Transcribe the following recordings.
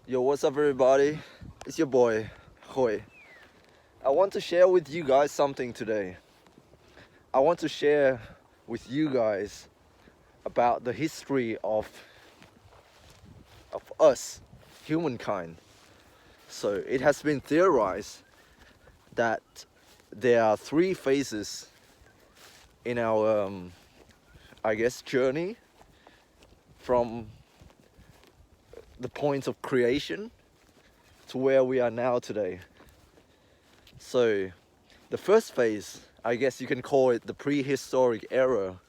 Yo, what's up, everybody? It's your boy, Hoi. I want to share with you guys something today. I want to share with you guys about the history of us, humankind. So, it has been theorized that there are three phases in our, journey from the point of creation to where we are now today. So, the first phase, I guess you can call it the prehistoric era.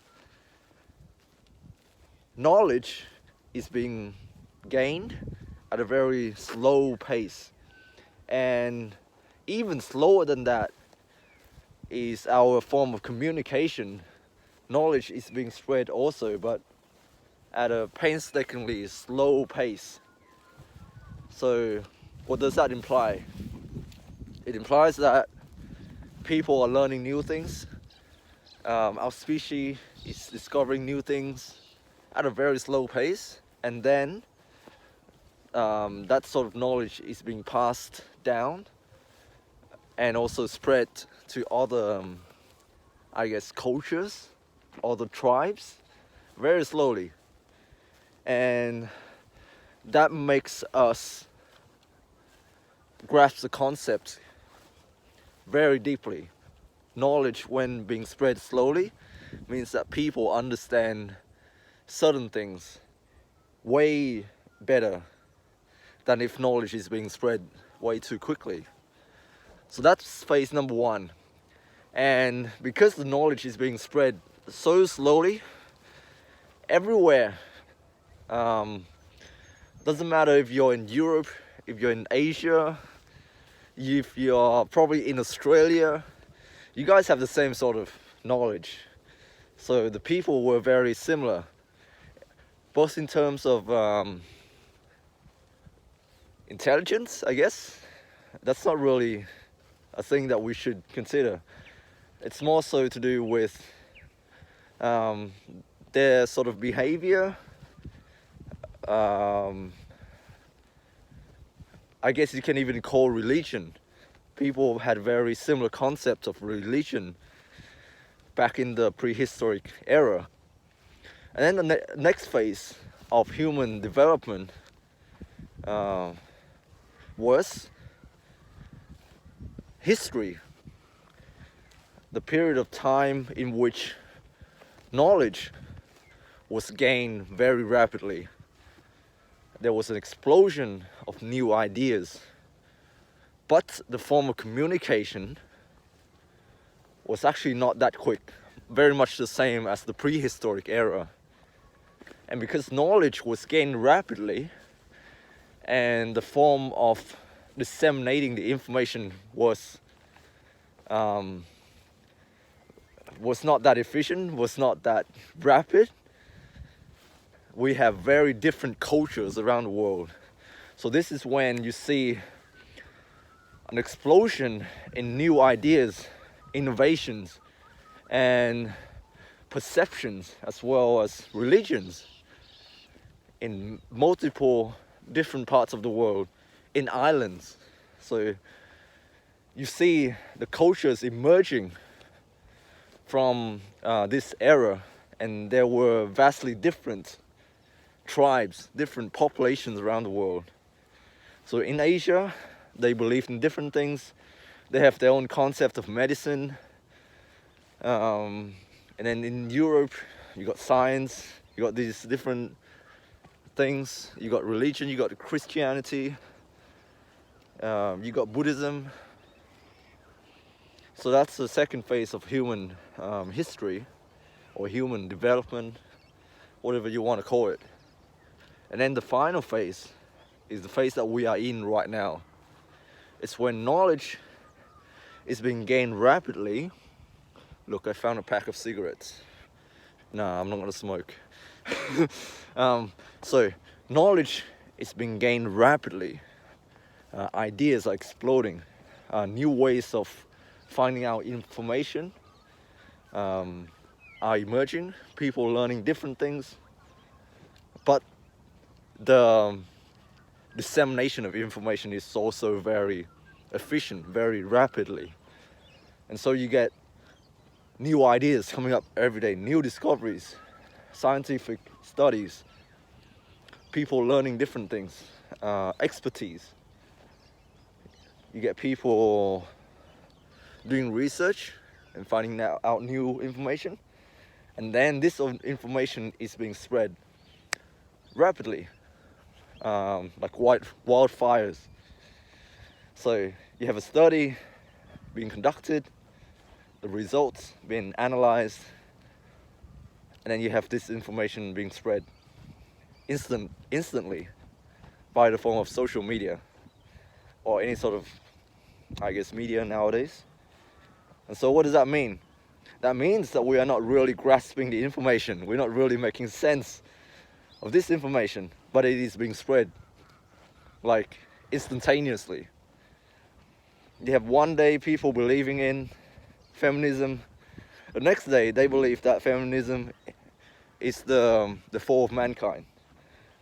Knowledge is being gained at a very slow pace, and even slower than that is our form of communication. Knowledge is being spread also, but at a painstakingly slow pace. So what does that imply? It implies that people are learning new things. Our species is discovering new things at a very slow pace, and then that sort of knowledge is being passed down and also spread to other, cultures, other tribes, very slowly. And that makes us grasp the concept very deeply. Knowledge, when being spread slowly, means that people understand certain things way better than if knowledge is being spread way too quickly. So that's phase number one. And because the knowledge is being spread so slowly, everywhere, doesn't matter if you're in Europe, if you're in Asia, if you're probably in Australia, you guys have the same sort of knowledge. So the people were very similar, both in terms of intelligence, I guess. That's not really a thing that we should consider. It's more so to do with their sort of behavior. I guess you can even call religion. People had very similar concepts of religion back in the prehistoric era. And then the next phase of human development was history, the period of time in which knowledge was gained very rapidly. There was an explosion of new ideas, but the form of communication was actually not that quick, very much the same as the prehistoric era. And because knowledge was gained rapidly and the form of disseminating the information was not that efficient, was not that rapid, we have very different cultures around the world. So this is when you see an explosion in new ideas, innovations, and perceptions, as well as religions in multiple different parts of the world, in islands. So you see the cultures emerging from this era, and there were vastly different tribes, different populations around the world. So in Asia, they believed in different things. They have their own concept of medicine. And then in Europe, you got science, you got these different things. You got religion, you got Christianity, you got Buddhism. So that's the second phase of human history, or human development, whatever you want to call it. And then the final phase is the phase that we are in right now. It's when knowledge is being gained rapidly. Look, I found a pack of cigarettes. Nah, I'm not gonna smoke. So knowledge is being gained rapidly. Ideas are exploding. New ways of finding out information are emerging. People learning different things. But the dissemination of information is also very efficient, very rapidly. And so you get new ideas coming up every day, new discoveries, scientific studies, people learning different things, expertise. You get people doing research and finding out new information, and then this information is being spread rapidly, like wildfires. So you have a study being conducted, the results being analyzed, and then you have this information being spread instantly by the form of social media or any sort of, I guess, media nowadays. And so what does that mean? That means that we are not really grasping the information. We're not really making sense of this information, but it is being spread like instantaneously. You have one day people believing in feminism, the next day they believe that feminism is the fall of mankind.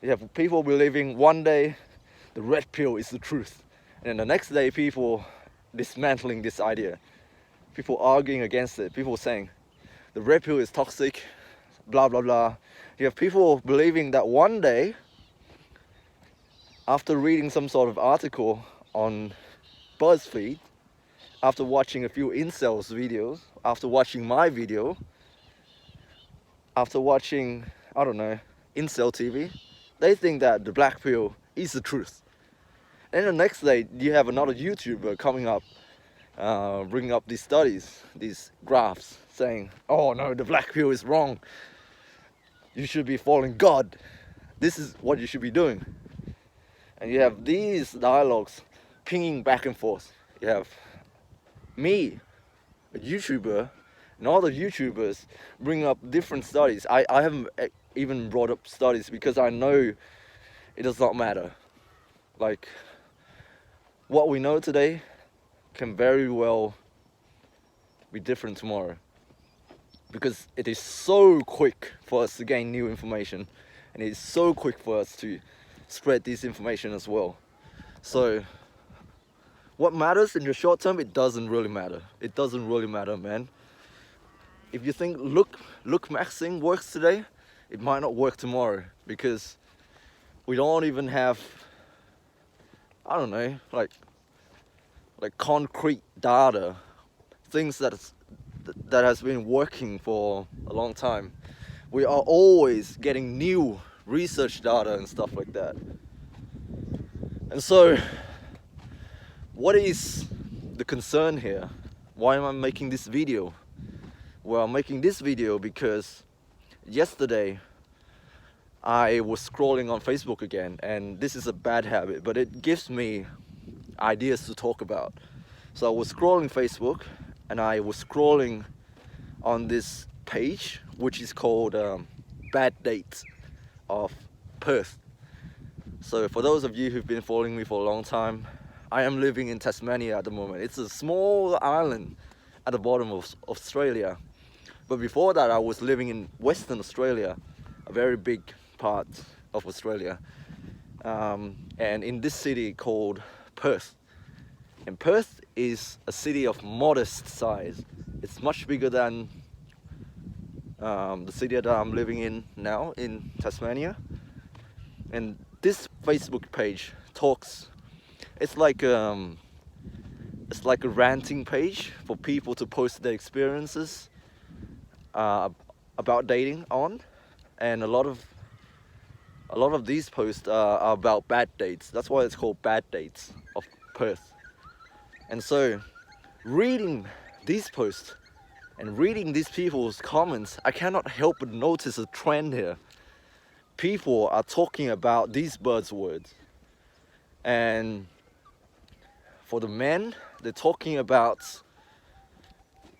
You have people believing one day the red pill is the truth, and then the next day people dismantling this idea, people arguing against it, people saying the red pill is toxic, blah blah blah. You have people believing that one day, after reading some sort of article on BuzzFeed, after watching a few incels videos, after watching my video, after watching, I don't know, incel TV, they think that the black pill is the truth. And the next day you have another YouTuber coming up, bringing up these studies, these graphs, saying, oh no, the black pill is wrong, you should be following God, this is what you should be doing. And you have these dialogues pinging back and forth. You have me, a YouTuber, and all the YouTubers bring up different studies. I haven't even brought up studies because I know it does not matter. Like, what we know today can very well be different tomorrow, because it is so quick for us to gain new information, and it is so quick for us to spread this information as well. So what matters in the short term, it doesn't really matter. It doesn't really matter, man. If you think look maxing works today, it might not work tomorrow, because we don't even have, I don't know, like concrete data, things that has been working for a long time. We are always getting new research data and stuff like that. And so what is the concern here? Why am I making this video? Well, I'm making this video because yesterday I was scrolling on Facebook again, and this is a bad habit, but it gives me ideas to talk about. So I was scrolling Facebook, and I was scrolling on this page which is called Bad Dates of Perth. So for those of you who've been following me for a long time, I am living in Tasmania at the moment. It's a small island at the bottom of Australia. But before that, I was living in Western Australia, a very big part of Australia, and in this city called Perth. And Perth is a city of modest size. It's much bigger than the city that I'm living in now in Tasmania. And this Facebook page talks, it's like a ranting page for people to post their experiences about dating on, and a lot of these posts are about bad dates. That's why it's called Bad Dates of Perth. And so reading these posts and reading these people's comments, I cannot help but notice a trend here. People are talking about these buzzwords, and for the men, they're talking about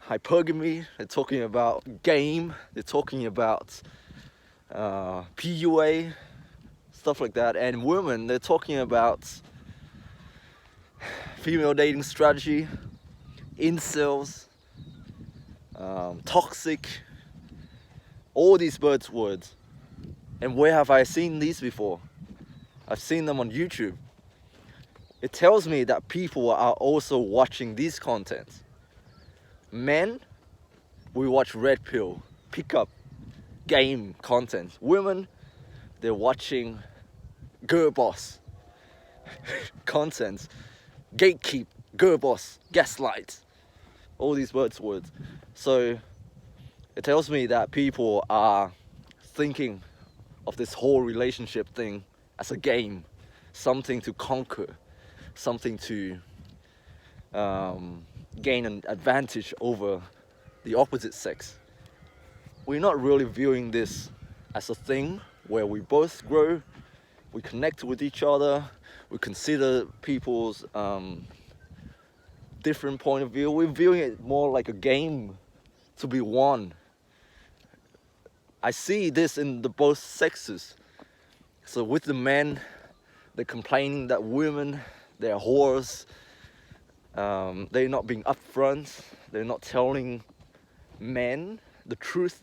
hypergamy, they're talking about game, they're talking about PUA, stuff like that. And women, they're talking about female dating strategy, incels, toxic, all these buzzwords. And where have I seen these before? I've seen them on YouTube. it tells me that people are also watching these contents. Men, we watch red pill, pickup, game content. Women, they're watching girl boss content, gatekeep, girl boss, gaslight, all these words. So it tells me that people are thinking of this whole relationship thing as a game, something to conquer, something to gain an advantage over the opposite sex. We're not really viewing this as a thing where we both grow, we connect with each other, we consider people's different point of view. We're viewing it more like a game to be won. I see this in the both sexes. So with the men, they're complaining that women, they're whores, they're not being upfront, they're not telling men the truth,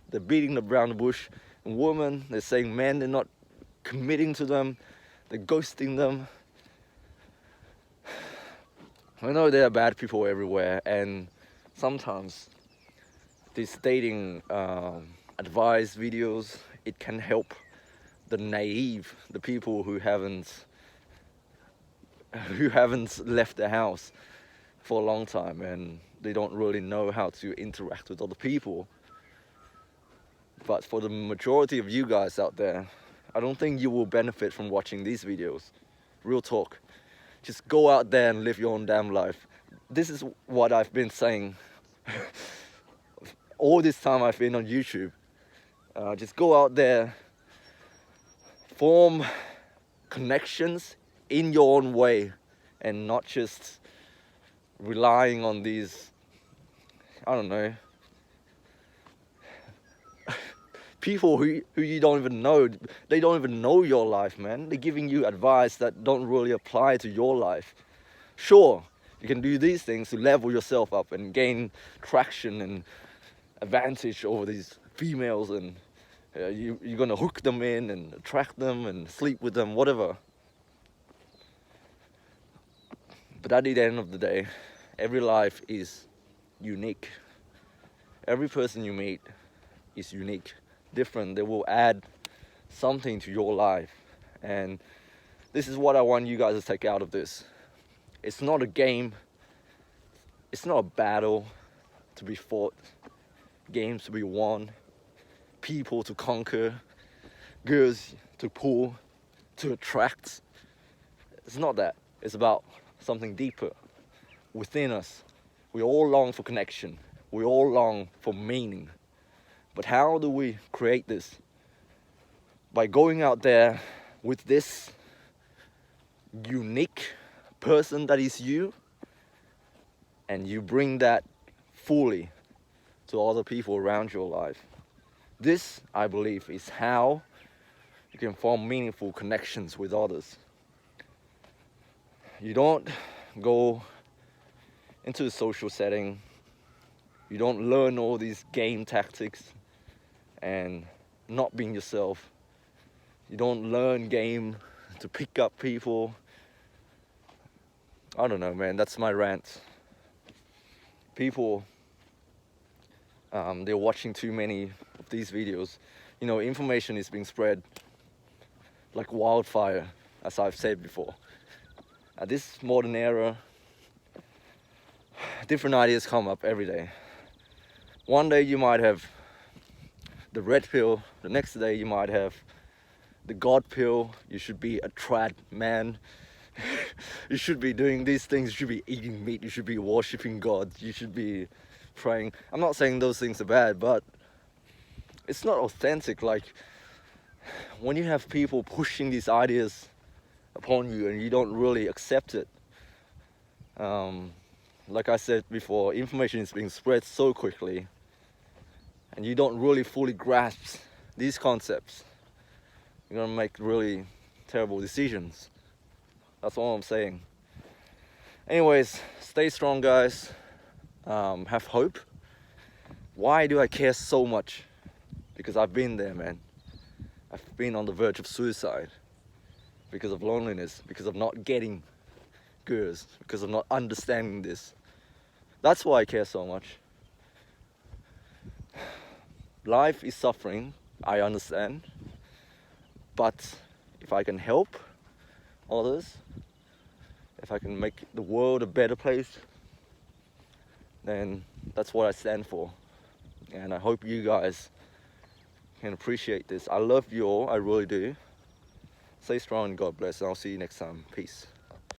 they're beating around the bush. And women, they're saying men, they're not committing to them, they're ghosting them. I know there are bad people everywhere, and sometimes these dating advice videos, it can help the naive, the people who haven't left the house for a long time and they don't really know how to interact with other people. But for the majority of you guys out there, I don't think you will benefit from watching these videos. Real talk. Just go out there and live your own damn life. This is what I've been saying all this time I've been on YouTube. Just go out there, form connections in your own way and not just relying on these, I don't know, people who you don't even know. They don't even know your life, man. They're giving you advice that don't really apply to your life. Sure, you can do these things to level yourself up and gain traction and advantage over these females, and you're gonna hook them in and attract them and sleep with them, whatever. But at the end of the day, every life is unique. Every person you meet is unique, different. They will add something to your life. And this is what I want you guys to take out of this. It's not a game. It's not a battle to be fought. Games to be won. People to conquer. Girls to pull, to attract. It's not that. It's about something deeper within us. We all long for connection. We all long for meaning. But how do we create this? By going out there with this unique person that is you, and you bring that fully to other people around your life. This, I believe, is how you can form meaningful connections with others. You don't go into a social setting, you don't learn all these game tactics and not being yourself. You don't learn game to pick up people. I don't know, man, that's my rant. People, they're watching too many of these videos. You know, information is being spread like wildfire, as I've said before. At this modern era, different ideas come up every day. One day you might have the red pill, the next day you might have the God pill. You should be a trad man. You should be doing these things, you should be eating meat, you should be worshipping God, you should be praying. I'm not saying those things are bad, but it's not authentic. Like, when you have people pushing these ideas upon you and you don't really accept it, like I said before, information is being spread so quickly and you don't really fully grasp these concepts, you're gonna make really terrible decisions. That's all I'm saying. Anyways, stay strong, guys. Have hope. Why do I care so much? Because I've been there, man. I've been on the verge of suicide because of loneliness, because of not getting girls because of not understanding this. That's why I care so much. Life is suffering, I understand, but if I can help others, if I can make the world a better place, then that's what I stand for. And I hope you guys can appreciate this. I love you all, I really do. Stay strong and God bless, and I'll see you next time. Peace.